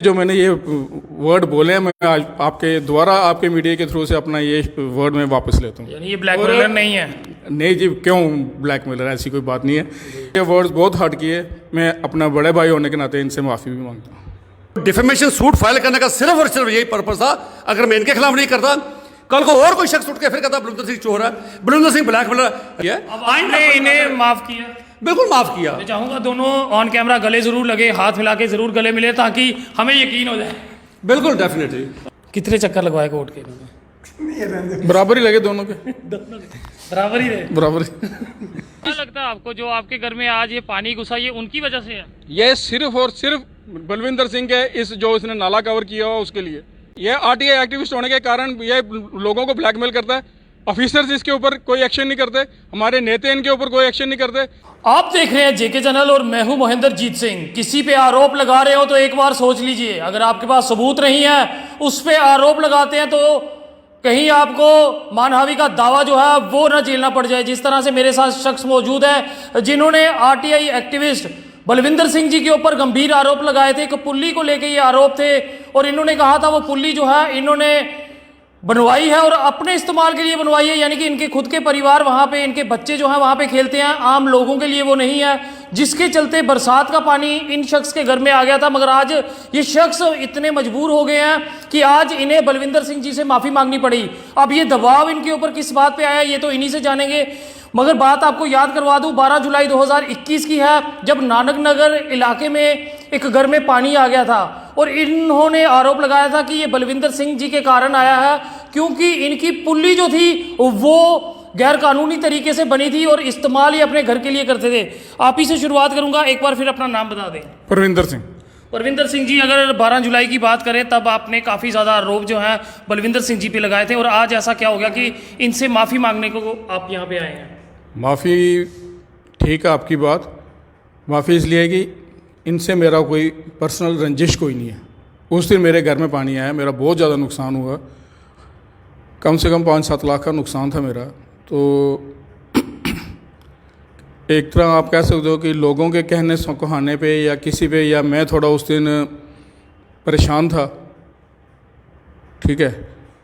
जो मैंने ये वर्ड बोले हैं, मैं आज आपके द्वारा आपके मीडिया के थ्रू से अपना ये वर्ड मैं वापस लेता हूँ। यानी ये ब्लैकमेलर नहीं है? नहीं जी, क्यों ब्लैकमेलर, ऐसी कोई बात नहीं है। ये वर्ड्स बहुत हर्ट किए, मैं अपना बड़े भाई होने के नाते इनसे माफ़ी भी मांगता हूँ। डिफेमेशन सूट फाइल करने का सिर्फ और सिर्फ यही पर्पस था। अगर मैं इनके खिलाफ नहीं करता, कल को और कोई शख्स उठ के फिर कहता बलविंदर सिंह चोर है, बलविंदर सिंह ब्लैकमेलर है। आपने इन्हें माफ किया? बिल्कुल माफ किया। मैं चाहूंगा दोनों ऑन कैमरा गले जरूर लगे, हाथ मिला के जरूर गले मिले, ताकि हमें यकीन हो जाए। बिल्कुल डेफिनेटली। कितने चक्कर लगवाए कोर्ट के इन्होंने? बराबर ही लगे दोनों के, बराबर ही रहे। बराबर। क्या लगता है आपको जो आपके घर में आज ये पानी घुसा, ये उनकी वजह से है? ये सिर्फ और सिर्फ बलविंदर सिंह के इस जो इसने नाला कवर किया हो उसके लिए। ये आरटीआई एक्टिविस्ट होने के कारण ये लोगों को ब्लैकमेल करता है। ऑफिसर्स इसके ऊपर कोई एक्शन नहीं करते, हमारे नेता इनके ऊपर कोई एक्शन नहीं करते। आप देख रहे हैं जेके चैनल और मैं हूं महेंद्र जीत सिंह। किसी पे आरोप लगा रहे हो तो एक बार सोच लीजिए, अगर आपके पास सबूत नहीं है, उस पे आरोप लगाते हैं तो कहीं आपको मानहानि का दावा जो है वो ना झेलना पड़ जाए। जिस तरह से मेरे साथ शख्स मौजूद है जिन्होंने आरटीआई एक्टिविस्ट बलविंदर सिंह जी के ऊपर गंभीर आरोप लगाए थे। एक पुल्ली को लेके ये आरोप थे और इन्होंने कहा था वो पुल्ली जो है इन्होंने बनवाई है और अपने इस्तेमाल के लिए बनवाई है, यानी कि इनके खुद के परिवार वहाँ पे, इनके बच्चे जो हैं वहाँ पे खेलते हैं, आम लोगों के लिए वो नहीं है, जिसके चलते बरसात का पानी इन शख्स के घर में आ गया था। मगर आज ये शख्स इतने मजबूर हो गए हैं कि आज इन्हें बलविंदर सिंह जी से माफ़ी मांगनी पड़ी। अब ये दबाव इनके ऊपर किस बात पे आया ये तो इन्हीं से जानेंगे। मगर बात आपको याद करवा दूं, 12 जुलाई 2021 की है, जब नानक नगर इलाके में एक घर में पानी आ गया था और इन्होंने आरोप लगाया था कि ये बलविंदर सिंह जी के कारण आया है, क्योंकि इनकी पुल्ली जो थी वो गैर कानूनी तरीके से बनी थी और इस्तेमाल ही अपने घर के लिए करते थे। आप ही से शुरुआत करूंगा, एक बार फिर अपना नाम बता दें। परविंदर सिंह। परविंदर सिंह जी, अगर 12 जुलाई की बात करें तब आपने काफ़ी ज़्यादा आरोप जो है बलविंदर सिंह जी पे लगाए थे, और आज ऐसा क्या हो गया कि इनसे माफ़ी मांगने को आप यहाँ पे आए हैं? माफ़ी ठीक है आपकी बात, माफ़ी इसलिए है कि इनसे मेरा कोई पर्सनल रंजिश कोई नहीं है। उस दिन मेरे घर में पानी आया, मेरा बहुत ज़्यादा नुकसान हुआ, कम से कम 5-7 लाख का नुकसान था मेरा। तो एक तरह आप कह सकते हो कि लोगों के कहने कहाने पे या किसी पे, या मैं थोड़ा उस दिन परेशान था, ठीक है,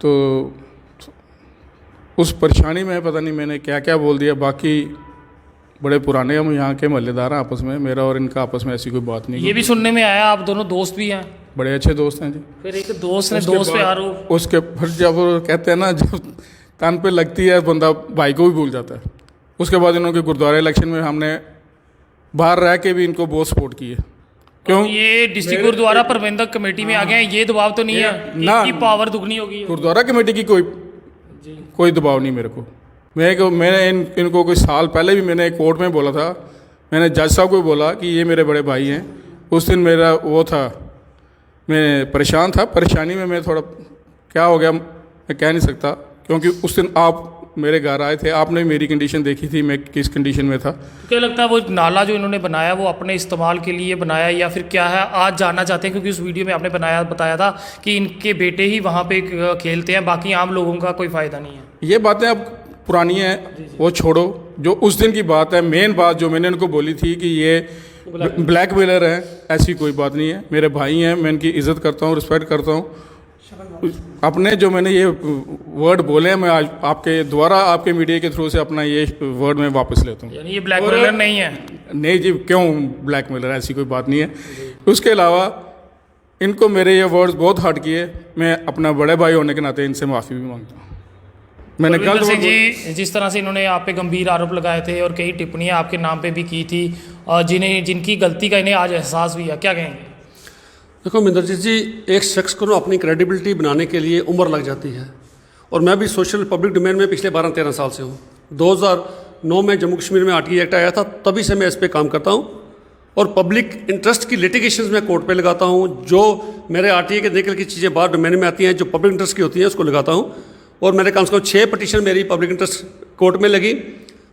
तो उस परेशानी में पता नहीं मैंने क्या क्या बोल दिया। बाकी बड़े पुराने हम यहाँ के मोहल्लेदार हैं आपस में, मेरा और इनका आपस में ऐसी कोई बात नहीं। ये भी सुनने में आया आप दोनों दोस्त भी हैं? बड़े अच्छे दोस्त हैं जी। फिर एक दोस्त ने दोस्त पे आरोप, उसके फिर जब कहते हैं ना, जब कान पे लगती है बंदा भाई को भी भूल जाता है। उसके बाद इन्होंने गुरुद्वारा इलेक्शन में हमने बाहर रह के भी इनको बहुत सपोर्ट की है। क्यों? ये डिस्ट्रिक्ट गुरुद्वारा प्रबंधक कमेटी में आ गए हैं, ये दबाव तो नहीं है ना, कि पावर दुगनी होगी? गुरुद्वारा कमेटी की कोई दबाव नहीं मेरे को। मैंने इनको कोई साल पहले भी मैंने कोर्ट में बोला था, मैंने जज साहब को बोला कि ये मेरे बड़े भाई हैं। उस दिन मेरा वो था, मैं परेशान था, परेशानी में मैं थोड़ा क्या हो गया मैं कह नहीं सकता, क्योंकि उस दिन आप मेरे घर आए थे, आपने मेरी कंडीशन देखी थी, मैं किस कंडीशन में था। क्या लगता है वो नाला जो इन्होंने बनाया वो अपने इस्तेमाल के लिए बनाया या फिर क्या है, आज जानना चाहते हैं? क्योंकि उस वीडियो में आपने बताया था कि इनके बेटे ही वहाँ पे खेलते हैं, बाकी आम लोगों का कोई फ़ायदा नहीं है। ये बातें अब पुरानी हैं, वो छोड़ो। जो उस दिन की बात है, मेन बात जो मैंने उनको बोली थी कि ये ब्लैकमेलर हैं, ऐसी कोई बात नहीं है। मेरे भाई हैं, मैं इनकी इज़्ज़त करता हूँ, रिस्पेक्ट करता हूँ। अपने जो मैंने ये वर्ड बोले हैं, मैं आज आपके द्वारा आपके मीडिया के थ्रू से अपना ये वर्ड मैं वापस लेता हूँ। यानी ये ब्लैकमेलर नहीं है? नहीं जी, क्यों ब्लैकमेलर, ऐसी कोई बात नहीं है। उसके अलावा इनको मेरे ये वर्ड्स बहुत हर्ट किए, मैं अपना बड़े भाई होने के नाते इनसे माफ़ी भी मांगता हूँ। मैंने बलविंदर सिंह जी, जिस तरह से इन्होंने आप पे गंभीर आरोप लगाए थे और कई टिप्पणियां आपके नाम पे भी की थी, और जिनकी गलती का इन्हें आज एहसास भी है, क्या कहेंगे? देखो महेंद्रजीत जी, एक शख्स को अपनी क्रेडिबिलिटी बनाने के लिए उम्र लग जाती है, और मैं भी सोशल पब्लिक डोमेन में पिछले 12-13 साल से हूँ। 2009 में जम्मू कश्मीर में आरटीआई एक्ट आया था, तभी से मैं इस पर काम करता हूँ और पब्लिक इंटरेस्ट की लिटिगेशंस में कोर्ट पे लगाता हूँ। जो मेरे आरटीआई के निकल की चीज़ें बाहर डोमेन में आती हैं, जो पब्लिक इंटरेस्ट की होती हैं, उसको लगाता हूँ। और मेरे कम से कम 6 पिटीशन मेरी पब्लिक इंटरेस्ट कोर्ट में लगी,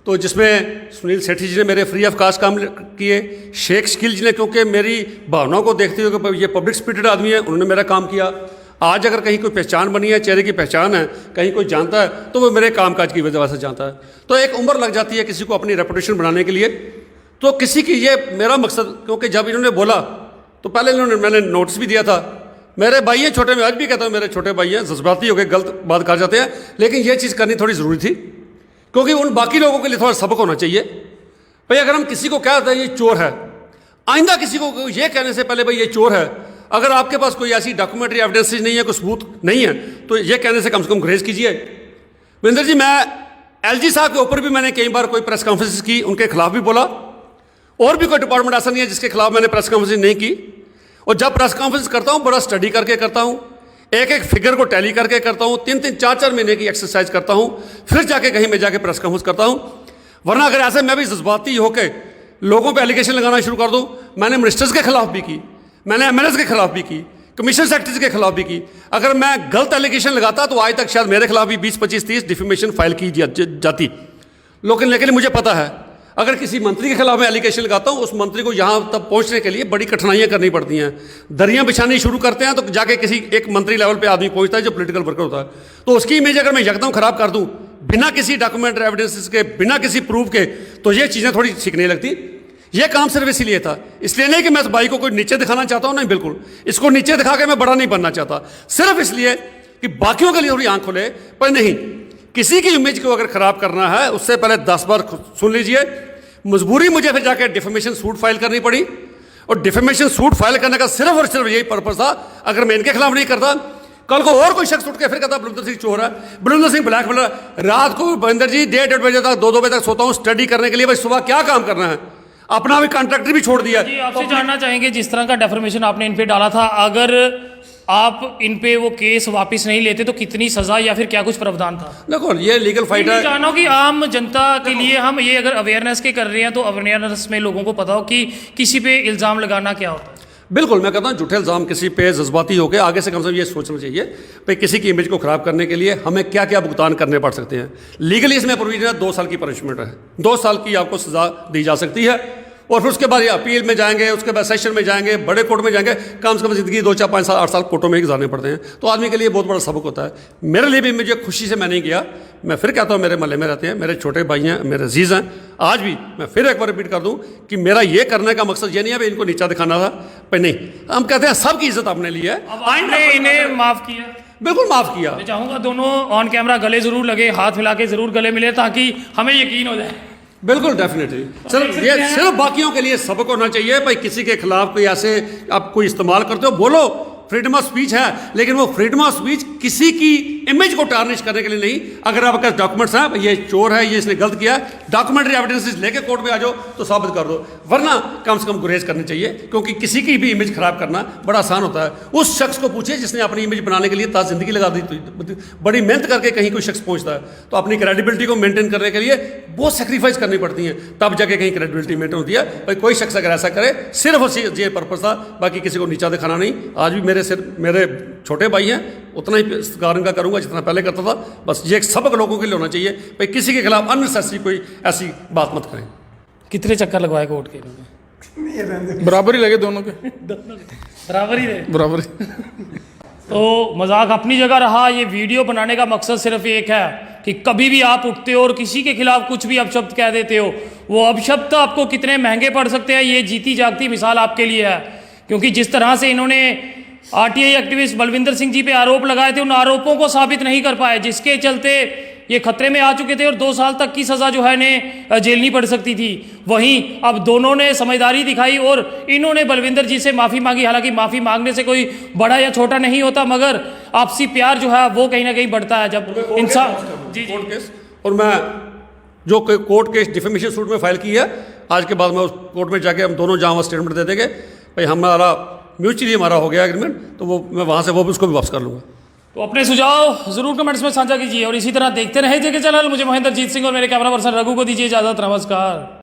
तो जिसमें सुनील सेठी जी ने मेरे फ्री ऑफ कास्ट काम किए, शेख शकील जी ने, क्योंकि मेरी भावनाओं को देखते हुए कि ये पब्लिक स्पिरिटेड आदमी है, उन्होंने मेरा काम किया। आज अगर कहीं कोई पहचान बनी है, चेहरे की पहचान है, कहीं कोई जानता है, तो वो मेरे कामकाज की वजह से जानता है। तो एक उम्र लग जाती है किसी को अपनी रेपुटेशन बनाने के लिए। तो किसी की ये मेरा मकसद, क्योंकि जब इन्होंने बोला तो पहले इन्होंने मैंने नोटिस भी दिया था। मेरे भाई हैं छोटे, मैं आज भी कहता हूँ मेरे छोटे भाई हैं, जज्बाती होकर गलत बात कर जाते हैं, लेकिन ये चीज़ करनी थोड़ी ज़रूरी थी, क्योंकि उन बाकी लोगों के लिए थोड़ा सबक होना चाहिए। भाई अगर हम किसी को कहते हैं ये चोर है, आइंदा किसी को ये कहने से पहले भाई ये चोर है, अगर आपके पास कोई ऐसी डॉक्यूमेंट्री एविडेंस नहीं है, कोई सबूत नहीं है, तो ये कहने से कम गुरेज कीजिए। महेंद्र जी, मैं एलजी साहब के ऊपर भी मैंने कई बार कोई प्रेस कॉन्फ्रेंस की, उनके खिलाफ भी बोला, और भी कोई डिपार्टमेंट ऐसा नहीं है जिसके खिलाफ मैंने प्रेस कॉन्फ्रेंस नहीं की। और जब प्रेस कॉन्फ्रेंस करता हूँ बड़ा स्टडी करके करता हूँ, एक एक फिगर को टैली करके करता हूँ, 3-3, 4-4 महीने की एक्सरसाइज करता हूँ, फिर जाके कहीं मैं जाके प्रेस कॉन्फ्रेंस करता हूँ। वरना अगर ऐसे मैं भी जज्बाती होकर लोगों पे एलिगेशन लगाना शुरू कर दूं, मैंने मिनिस्टर्स के खिलाफ भी की, मैंने एमएलएस के खिलाफ भी की, कमीशन सेक्रेटरीज के खिलाफ भी की। अगर मैं गलत एलिगेशन लगाता तो आज तक शायद मेरे खिलाफ भी 20-25-30 डिफेमेशन फाइल की जाती। लेकिन मुझे पता है अगर किसी मंत्री के खिलाफ मैं एलिगेशन लगाता हूं, उस मंत्री को यहां तक पहुंचने के लिए बड़ी कठिनाइयां करनी पड़ती हैं, दरियां बिछानी शुरू करते हैं, तो जाके किसी एक मंत्री लेवल पे आदमी पहुंचता है जो पॉलिटिकल वर्कर होता है। तो उसकी इमेज अगर मैं एकदम खराब कर दूं बिना किसी डॉक्यूमेंट एविडेंसेस के, बिना किसी प्रूफ के, तो ये चीज़ें थोड़ी सीखने लगती। ये काम सिर्फ इसीलिए था, इसलिए नहीं कि मैं इस भाई को कोई नीचे दिखाना चाहता हूँ, नहीं, बिल्कुल इसको नीचे दिखा के मैं बड़ा नहीं बनना चाहता, सिर्फ इसलिए कि बाकियों के लिए थोड़ी आंख खोले। पर नहीं, किसी की इमेज को अगर खराब करना है उससे पहले 10 बार सुन लीजिए। मजबूरी मुझे फिर जाके डिफेमेशन सूट फाइल करनी पड़ी, और डिफेमेशन सूट फाइल करने का सिर्फ और सिर्फ यही पर्पज था, अगर मैं इनके खिलाफ नहीं करता, कल को और कोई शख्स उठ के फिर कहता बलविंदर सिंह चोर है, बलविंदर सिंह ब्लैकमेलर। रात को बलविंदर जी 1:30 बजे तक 2-2 बजे तक सोता हूँ स्टडी करने के लिए। भाई सुबह क्या काम करना है, अपना भी कॉन्ट्रैक्टर भी छोड़ दिया। जी, आपसे जानना चाहेंगे जिस तरह का डेफर्मेशन आपने इन पे डाला था, अगर आप इन पे वो केस वापस नहीं लेते तो कितनी सजा या फिर क्या कुछ प्रावधान था? देखो ये लीगल फाइट है। जानो कि आम जनता के लिए हम ये अगर अवेयरनेस के कर रहे हैं तो अवेयरनेस में लोगों को पता हो कि किसी पे इल्ज़ाम लगाना क्या होता है। बिल्कुल, मैं कहता हूँ झूठे इल्ज़ाम किसी पे जज्बाती होकर आगे से कम ये सोचना चाहिए भाई किसी की इमेज को खराब करने के लिए हमें क्या क्या भुगतान करने पड़ सकते हैं। लीगली इसमें प्रोविजन है 2 साल की पनिशमेंट है, 2 साल की आपको सजा दी जा सकती है, और फिर उसके बाद ये अपील में जाएंगे, उसके बाद सेशन में जाएंगे, बड़े कोर्ट में जाएंगे, कम से कम ज़िंदगी 2, 4, 5 साल 8 साल कोर्टों में ही गुजारने पड़ते हैं। तो आदमी के लिए बहुत बड़ा सबक होता है। मेरे लिए भी मुझे खुशी से मैं नहीं किया। मैं फिर कहता हूँ मेरे महल्ले में रहते हैं, मेरे छोटे भाई हैं, मेरे अजीज़ हैं, आज भी मैं फिर एक बार रिपीट कर दूँ कि मेरा ये करने का मकसद ये नहीं है भाई इनको नीचा दिखाना था, पर नहीं, हम कहते हैं सबकी इज्जत अपने लिए है। अब आपने इन्हें माफ़ किया? बिल्कुल माफ़ किया। मैं चाहूँगा दोनों ऑन कैमरा गले ज़रूर लगे, हाथ मिला के ज़रूर गले मिले ताकि हमें यकीन हो जाए। बिल्कुल डेफिनेटली। सिर्फ ये सिर्फ बाकियों के लिए सबक होना चाहिए भाई किसी के खिलाफ कोई ऐसे आप कोई इस्तेमाल करते हो, बोलो, फ्रीडम ऑफ स्पीच है, लेकिन वो फ्रीडम ऑफ स्पीच किसी की इमेज को टार्निश करने के लिए नहीं। अगर आपके डॉक्यूमेंट्स हैं, ये चोर है, ये इसने गलत किया, डॉक्यूमेंट्री एविडेंसेस लेके कोर्ट में आ जाओ तो साबित कर दो, वरना कम से कम गुरेज करनी चाहिए, क्योंकि किसी की भी इमेज खराब करना बड़ा आसान होता है। उस शख्स को पूछिए जिसने अपनी इमेज बनाने के लिए ताज़ जिंदगी लगा दी, बड़ी मेहनत करके कहीं कोई शख्स पहुंचता है, तो अपनी क्रेडिबिलिटी को मेंटेन करने के लिए बहुत सेक्रीफाइस करनी पड़ती है, तब जाके कहीं क्रेडिबिलिटी मेंटेन होती है। भाई कोई शख्स अगर ऐसा करे सिर्फ और ये पर्पज था, बाकी किसी को नीचा दिखाना नहीं। आज भी मेरे छोटे भाई हैं, उतना ही सत्कार इनका करूंगा जितना पहले करता था। बस ये एक सबक लोगों के लिए होना चाहिए भाई किसी के खिलाफ अननेसेसरी कोई ऐसी बात मत करें। कितने चक्कर लगवाए कोर्ट के? बराबर ही लगे दोनों के, बराबर ही रहे। बराबर। तो मजाक अपनी जगह रहा, ये वीडियो बनाने का मकसद सिर्फ एक है कि कभी भी आप उठते हो और किसी के खिलाफ कुछ भी अपशब्द कह देते हो, वो अपशब्द आपको कितने महंगे पड़ सकते हैं, ये जीती जागती मिसाल आपके लिए है। क्योंकि जिस तरह से इन्होंने आरटीआई एक्टिविस्ट बलविंदर सिंह जी पे आरोप लगाए थे, उन आरोपों को साबित नहीं कर पाए, जिसके चलते ये खतरे में आ चुके थे और 2 साल तक की सज़ा जो है इन्हें झेलनी पड़ सकती थी। वहीं अब दोनों ने समझदारी दिखाई और इन्होंने बलविंदर जी से माफ़ी मांगी। हालांकि माफ़ी मांगने से कोई बड़ा या छोटा नहीं होता, मगर आपसी प्यार जो है वो कहीं ना कहीं बढ़ता है जब इंसान। जी जी। कोर्ट केस, और मैं जो कोर्ट केस डिफेमेशन सूट में फाइल की है, आज के बाद मैं उस कोर्ट में जाके हम दोनों जहाँ स्टेटमेंट दे देंगे भाई हमारा म्यूचुअली हमारा हो गया एग्रीमेंट, तो वो मैं वहाँ से वो उसको भी वापस कर लूँगा। तो अपने सुझाव जरूर कमेंट्स में साझा कीजिए और इसी तरह देखते रहे जेके चैनल। मुझे महेंद्र जीत सिंह और मेरे कैमरा पर्सन रघु को दीजिए इजाजत। नमस्कार।